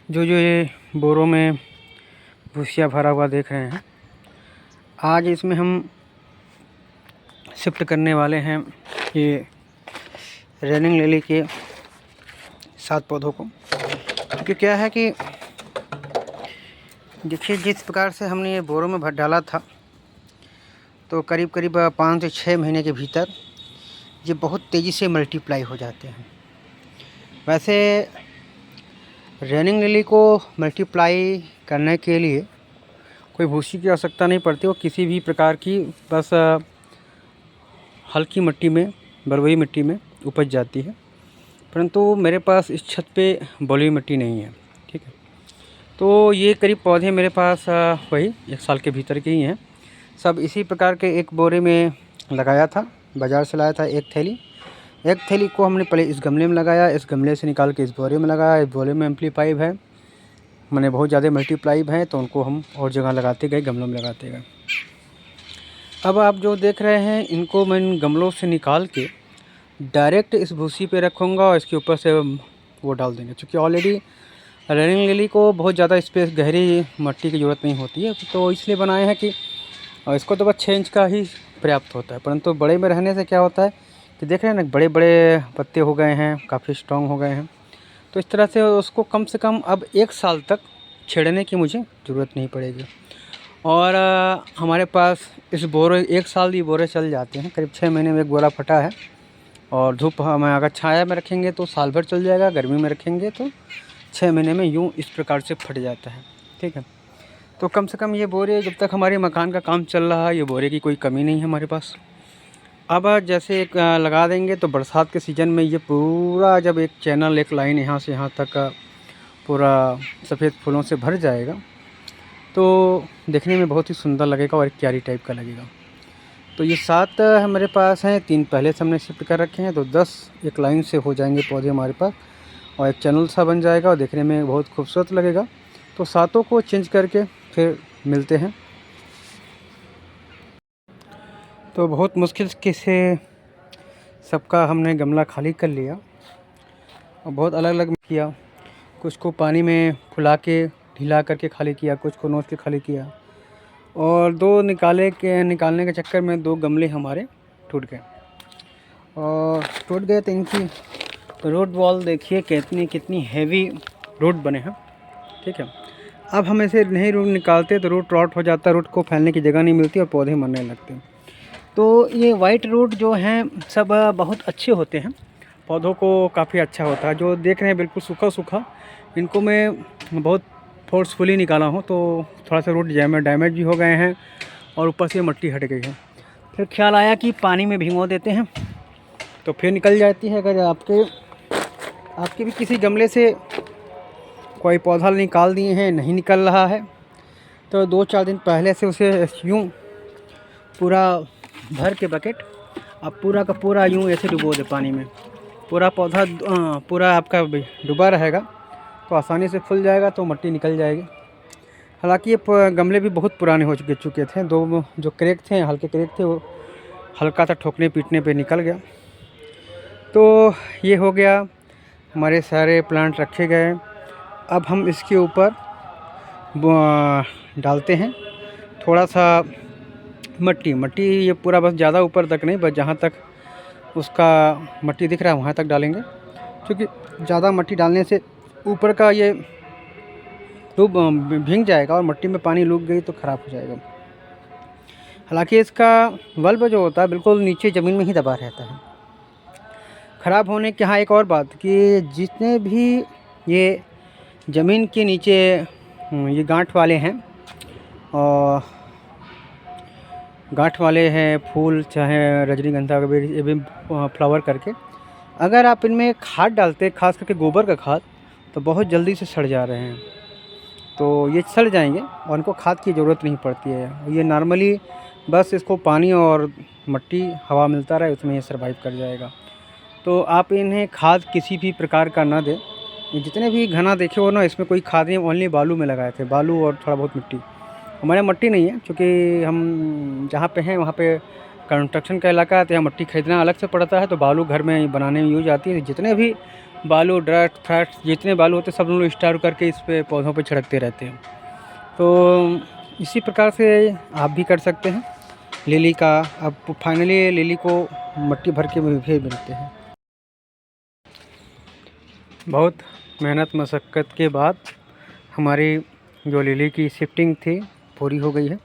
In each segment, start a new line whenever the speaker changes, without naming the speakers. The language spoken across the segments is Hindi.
जो ये बोरों में भूसिया भरा हुआ देख रहे हैं, आज इसमें हम शिफ्ट करने वाले हैं ये रेनिंग लिली के 7 पौधों को। क्योंकि क्या है कि देखिए, जिस प्रकार से हमने ये बोरों में भर डाला था, तो करीब करीब 5 से 6 महीने के भीतर ये बहुत तेज़ी से मल्टीप्लाई हो जाते हैं। वैसे रेनिंग लिली को मल्टीप्लाई करने के लिए कोई भूसी की आवश्यकता नहीं पड़ती। वो किसी भी प्रकार की बस हल्की मिट्टी में, बलुई मिट्टी में उपज जाती है। परंतु मेरे पास इस छत पे बलुई मिट्टी नहीं है, ठीक है। तो ये करीब पौधे मेरे पास वही 1 साल के भीतर के ही हैं। सब इसी प्रकार के एक बोरे में लगाया था, बाज़ार से लाया था एक थैली को हमने पहले इस गमले में लगाया, इस गमले से निकाल के इस बोरे में लगाया। इस बोरे में एम्पलीफाइव है, मैंने बहुत ज़्यादा मल्टीप्लाइव हैं, तो उनको हम और जगह लगाते गए, गमलों में लगाते गए। अब आप जो देख रहे हैं, इनको मैं इन गमलों से निकाल के डायरेक्ट इस भूसी पे रखूँगा और इसके ऊपर से वो डाल देंगे। क्योंकि ऑलरेडी रेनिंग लिली को बहुत ज़्यादा स्पेस, गहरी मिट्टी की ज़रूरत नहीं होती है, तो इसलिए बनाए हैं कि इसको तो बस 6 इंच का ही पर्याप्त होता है। परंतु बड़े में रहने से क्या होता है कि देख रहे हैं ना, बड़े बड़े पत्ते हो गए हैं, काफ़ी स्ट्रॉन्ग हो गए हैं। तो इस तरह से उसको कम से कम अब 1 साल तक छेड़ने की मुझे ज़रूरत नहीं पड़ेगी। और हमारे पास इस बोरे 1 साल ये बोरे चल जाते हैं। करीब 6 महीने में एक बोरा फटा है। और धूप में अगर छाया में रखेंगे तो साल भर चल जाएगा, गर्मी में रखेंगे तो 6 महीने में यूँ इस प्रकार से फट जाता है, ठीक है। तो कम से कम ये बोरे, जब तक हमारे मकान का काम चल रहा है, ये बोरे की कोई कमी नहीं है हमारे पास। अब जैसे एक लगा देंगे तो बरसात के सीज़न में ये पूरा, जब एक चैनल, एक लाइन यहाँ से यहाँ तक पूरा सफ़ेद फूलों से भर जाएगा, तो देखने में बहुत ही सुंदर लगेगा और एक क्यारी टाइप का लगेगा। तो ये 7 हमारे पास हैं, 3 पहले से हमने शिफ्ट कर रखे हैं, तो 10 एक लाइन से हो जाएंगे पौधे हमारे पास और एक चैनल सा बन जाएगा और देखने में बहुत खूबसूरत लगेगा। तो 7 को चेंज करके फिर मिलते हैं। तो बहुत मुश्किल से सबका हमने गमला खाली कर लिया और बहुत अलग अलग किया। कुछ को पानी में फुला के ढीला करके खाली किया, कुछ को नोच के खाली किया, और निकालने के चक्कर में 2 गमले हमारे टूट गए। और टूट गए तो इनकी रूट बॉल देखिए कितनी हैवी रूट बने हैं, ठीक है। अब हम ऐसे नहीं रूट निकालते तो रूट रॉट हो जाता है, रूट को फैलने की जगह नहीं मिलती और पौधे मरने लगते हैं। तो ये वाइट रूट जो हैं सब बहुत अच्छे होते हैं, पौधों को काफ़ी अच्छा होता है। जो देख रहे हैं बिल्कुल सूखा सूखा, इनको मैं बहुत फोर्सफुली निकाला हूँ, तो थोड़ा सा रूट डैमेज भी हो गए हैं और ऊपर से मिट्टी हट गई है। फिर ख्याल आया कि पानी में भिगो देते हैं तो फिर निकल जाती है। अगर आपके भी किसी गमले से कोई पौधा निकाल दिए हैं, नहीं निकल रहा है, तो 2-4 दिन पहले से उसे यूँ पूरा भर के बकेट, अब पूरा का पूरा यूँ ऐसे डुबो दे पानी में, पूरा पौधा पूरा आपका डूबा रहेगा, तो आसानी से फूल जाएगा, तो मिट्टी निकल जाएगी। हालांकि ये गमले भी बहुत पुराने हो चुके थे। 2 जो क्रैक थे, हल्के क्रैक थे, वो हल्का सा ठोकने पीटने पे निकल गया। तो ये हो गया, हमारे सारे प्लांट रखे गए। अब हम इसके ऊपर डालते हैं थोड़ा सा मिट्टी। ये पूरा बस ज़्यादा ऊपर तक नहीं, बस जहाँ तक उसका मिट्टी दिख रहा है वहाँ तक डालेंगे। क्योंकि ज़्यादा मिट्टी डालने से ऊपर का ये भीग जाएगा और मिट्टी में पानी लुक गई तो ख़राब हो जाएगा। हालांकि इसका बल्ब जो होता है बिल्कुल नीचे ज़मीन में ही दबा रहता है। ख़राब होने के यहाँ एक और बात कि जितने भी ये ज़मीन के नीचे ये गांठ वाले हैं, और गांठ वाले हैं फूल, चाहे रजनीगंधा का ये भी फ्लावर करके, अगर आप इनमें खाद डालते, खास करके गोबर का खाद, तो बहुत जल्दी से सड़ जा रहे हैं। तो ये सड़ जाएंगे और इनको खाद की ज़रूरत नहीं पड़ती है। ये नॉर्मली बस इसको पानी और मिट्टी, हवा मिलता रहे, उसमें ये सर्वाइव कर जाएगा। तो आप इन्हें खाद किसी भी प्रकार का ना दें। जितने भी घना देखे हो ना, इसमें कोई खाद नहीं, ओनली बालू में लगाए थे, बालू और थोड़ा बहुत मिट्टी। हमारे मिट्टी नहीं है, क्योंकि हम जहाँ पे हैं वहाँ पे कंस्ट्रक्शन का इलाका है, तो यहाँ मिट्टी खरीदना अलग से पड़ता है, तो बालू घर में बनाने में यूज आती है। जितने भी बालू, डस्ट, फैट्स जितने बालू होते हैं सब लोग स्टोर करके इस पे पौधों पे छिड़कते रहते हैं। तो इसी प्रकार से आप भी कर सकते हैं लिली का। अब फाइनली लिली को मट्टी भर के भी मिलते हैं। बहुत मेहनत मशक्क़त के बाद हमारी जो लिली की शिफ्टिंग थी पूरी हो गई है।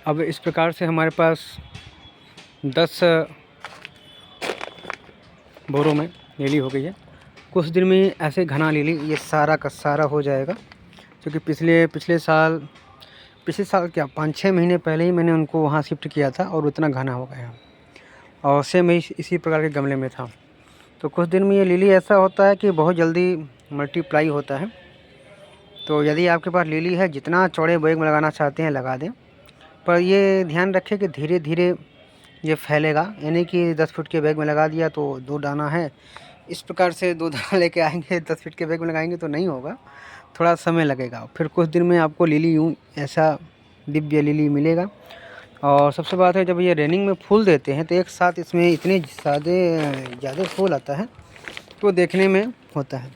अब इस प्रकार से हमारे पास 10 बोरों में लिली हो गई है। कुछ दिन में ऐसे घना लिली ये सारा का सारा हो जाएगा, क्योंकि पिछले साल क्या 5-6 महीने पहले ही मैंने उनको वहाँ शिफ्ट किया था और उतना घना हो गया और सेम इसी प्रकार के गमले में था। तो कुछ दिन में ये लिली ऐसा होता है कि बहुत जल्दी मल्टीप्लाई होता है। तो यदि आपके पास लिली है, जितना चौड़े बैग में लगाना चाहते हैं लगा दें, पर ये ध्यान रखें कि धीरे धीरे ये फैलेगा, यानी कि 10 फुट के बैग में लगा दिया तो 2 दाना है, इस प्रकार से 2 दाना लेके आएंगे 10 फीट के बैग में लगाएंगे तो नहीं होगा, थोड़ा समय लगेगा। फिर कुछ दिन में आपको लिली यूँ ऐसा दिव्य लिली मिलेगा। और सबसे बात है, जब ये रेनिंग में फूल देते हैं तो एक साथ इसमें इतने ज़्यादा फूल आता है तो देखने में होता है।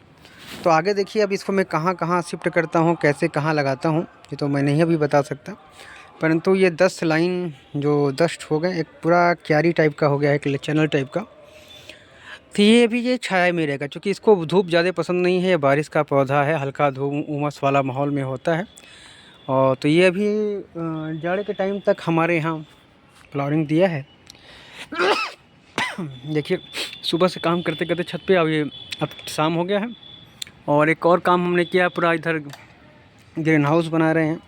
तो आगे देखिए अब इसको मैं कहाँ कहाँ शिफ्ट करता हूँ, कैसे कहाँ लगाता हूँ, ये तो मैं नहीं अभी बता सकता। परंतु ये 10 लाइन जो डस्ट हो गए, एक पूरा क्यारी टाइप का हो गया, एक चैनल टाइप का। तो ये भी ये छाया में रहेगा, क्योंकि इसको धूप ज़्यादा पसंद नहीं है, बारिश का पौधा है, हल्का धूप उमस वाला माहौल में होता है। और तो ये अभी जाड़े के टाइम तक हमारे यहाँ फ्लावरिंग दिया है। देखिए सुबह से काम करते करते छत पे अब शाम हो गया है। और एक और काम हमने किया, पूरा इधर ग्रीन हाउस बना रहे हैं।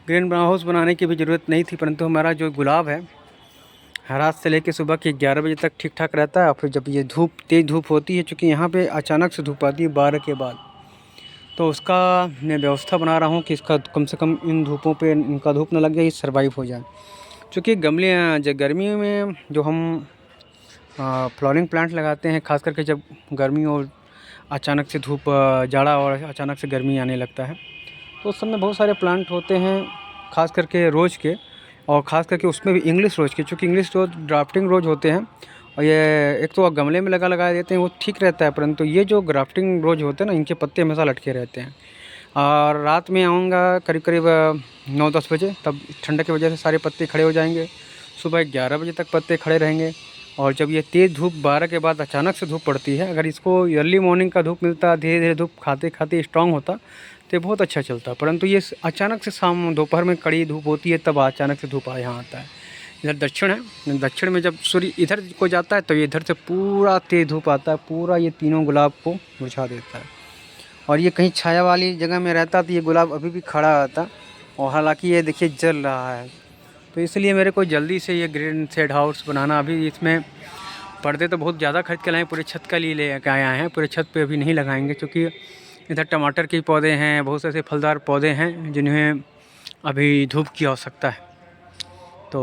ग्रीन हाउस बनाने की भी ज़रूरत नहीं थी, परंतु हमारा जो गुलाब है रात से लेकर सुबह के 11 बजे तक ठीक ठाक रहता है। और फिर जब ये तेज़ धूप होती है, चूँकि यहाँ पे अचानक से धूप आती है 12 के बाद, तो उसका मैं व्यवस्था बना रहा हूँ कि इसका कम से कम इन धूपों पे इनका धूप न लग जाए, सर्वाइव हो जाए। क्योंकि गमले जो गर्मियों में जो हम फ्लावरिंग प्लांट लगाते हैं, ख़ास करके जब गर्मी और अचानक से धूप जाड़ा और अचानक से गर्मी आने लगता है, तो उस समय बहुत सारे प्लांट होते हैं, ख़ास करके रोज़ के, और ख़ास करके उसमें भी इंग्लिश रोज़ के, चूँकि इंग्लिश रोज़ ड्राफ्टिंग रोज़ होते हैं। और ये एक तो गमले में लगा देते हैं, वो ठीक रहता है, परंतु ये जो ग्राफ्टिंग रोज़ होते हैं ना, इनके पत्ते हमेशा लटके रहते हैं। और रात में आऊँगा करीब 9-10 बजे, तब ठंडक की वजह से सारे पत्ते खड़े हो जाएंगे। सुबह 11 बजे तक पत्ते खड़े रहेंगे। और जब ये तेज़ धूप 12 के बाद अचानक से धूप पड़ती है, अगर इसको अर्ली मॉर्निंग का धूप मिलता, धीरे धीरे धूप खाते खाते स्ट्रॉन्ग होता, तो बहुत अच्छा चलता। परंतु ये अचानक से शाम दोपहर में कड़ी धूप होती है, तब अचानक से धूप यहाँ आता है। इधर दक्षिण है, दक्षिण में जब सूर्य इधर को जाता है तो ये इधर से पूरा तेज़ धूप आता है, पूरा ये तीनों गुलाब को मुरझा देता है। और ये कहीं छाया वाली जगह में रहता तो ये गुलाब अभी भी खड़ा आता, और हालांकि ये देखिए जल रहा है। तो इसलिए मेरे को जल्दी से ये ग्रीन शेड हाउस बनाना, अभी इसमें पर्दे तो बहुत ज़्यादा खरीद के लाए, पूरे छत का लिए ले आए हैं, पूरे छत पे अभी नहीं लगाएंगे, क्योंकि इधर टमाटर के पौधे हैं, बहुत से ऐसे फलदार पौधे हैं जिन्हें अभी धूप की आवश्यकता है। तो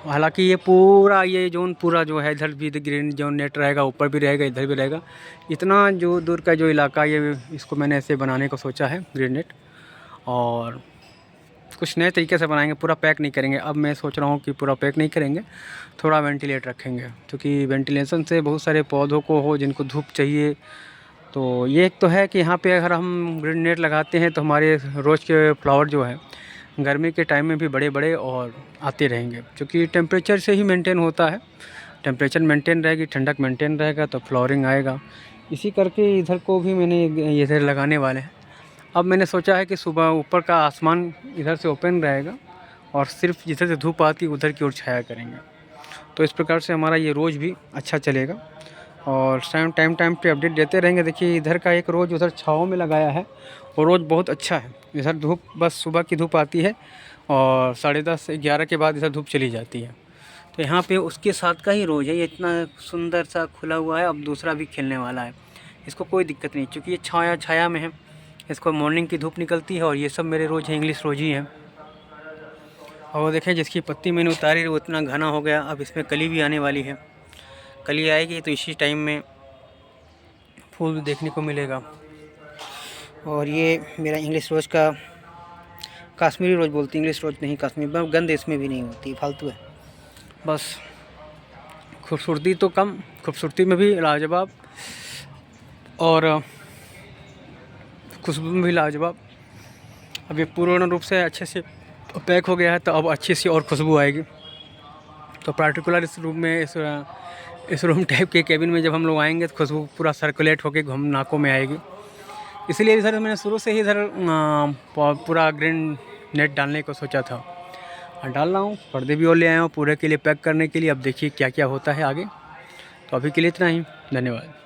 हालांकि ये पूरा ये जोन पूरा जो है, इधर भी ग्रीन जोन नेट रहेगा, ऊपर भी रहेगा, इधर भी रहेगा। इतना जो दूर का जो इलाका, ये इसको मैंने ऐसे बनाने को सोचा है ग्रीन नेट, और कुछ नए तरीके से बनाएंगे, पूरा पैक नहीं करेंगे। अब मैं सोच रहा हूँ कि पूरा पैक नहीं करेंगे, थोड़ा वेंटिलेट रखेंगे, क्योंकि वेंटिलेशन से बहुत सारे पौधों को हो जिनको धूप चाहिए। तो ये एक तो है कि यहाँ पे अगर हम ग्रीन नेट लगाते हैं तो हमारे रोज़ के फ्लावर जो है गर्मी के टाइम में भी बड़े बड़े और आते रहेंगे, क्योंकि टेम्परेचर से ही मेंटेन होता है। टेम्परेचर मेंटेन रहेगी, ठंडक मेंटेन रहेगा, तो फ्लावरिंग आएगा। इसी करके इधर को भी मैंने इधर लगाने वाले हैं। अब मैंने सोचा है कि सुबह ऊपर का आसमान इधर से ओपन रहेगा और सिर्फ जिधर से धूप आती है उधर की ओर छाया करेंगे। तो इस प्रकार से हमारा ये रोज़ भी अच्छा चलेगा, और टाइम पे अपडेट देते रहेंगे। देखिए इधर का एक रोज़ उधर छाँव में लगाया है, वो रोज़ बहुत अच्छा है। इधर धूप बस सुबह की धूप आती है और 10:30-11 के बाद इधर धूप चली जाती है। तो यहाँ पे उसके साथ का ही रोज़ है, ये इतना सुंदर सा खुला हुआ है। अब दूसरा भी खिलने वाला है, इसको कोई दिक्कत नहीं, क्योंकि ये छाया में है, इसको मॉर्निंग की धूप निकलती है। और ये सब मेरे रोज़ हैं, इंग्लिश रोज़ ही हैं। और देखें जिसकी पत्ती मैंने उतारी वो इतना घना हो गया, अब इसमें कली भी आने वाली है। कली आएगी तो इसी टाइम में फूल देखने को मिलेगा। और ये मेरा इंग्लिश रोज़ का, कश्मीरी रोज़ बोलती, इंग्लिश रोज़ नहीं, कश्मीरी गंध इसमें भी नहीं होती, फालतू है। बस खूबसूरती तो कम, खूबसूरती में भी लाजवाब। और खुशबू में भी लाजवाब। अब ये पूर्ण रूप से अच्छे से पैक हो गया है, तो अब अच्छी सी और खुशबू आएगी। तो पार्टिकुलर इस रूम में, इस रूम टाइप के केबिन में जब हम लोग आएंगे तो खुशबू पूरा सर्कुलेट होकर घूम नाकों में आएगी। इसीलिए इधर मैंने शुरू से ही इधर पूरा ग्रीन नेट डालने को सोचा था, और डाल रहा हूँ। पर्दे भी और ले आया हूँ पूरे के लिए पैक करने के लिए। अब देखिए क्या क्या होता है आगे। तो अभी के लिए इतना ही, धन्यवाद।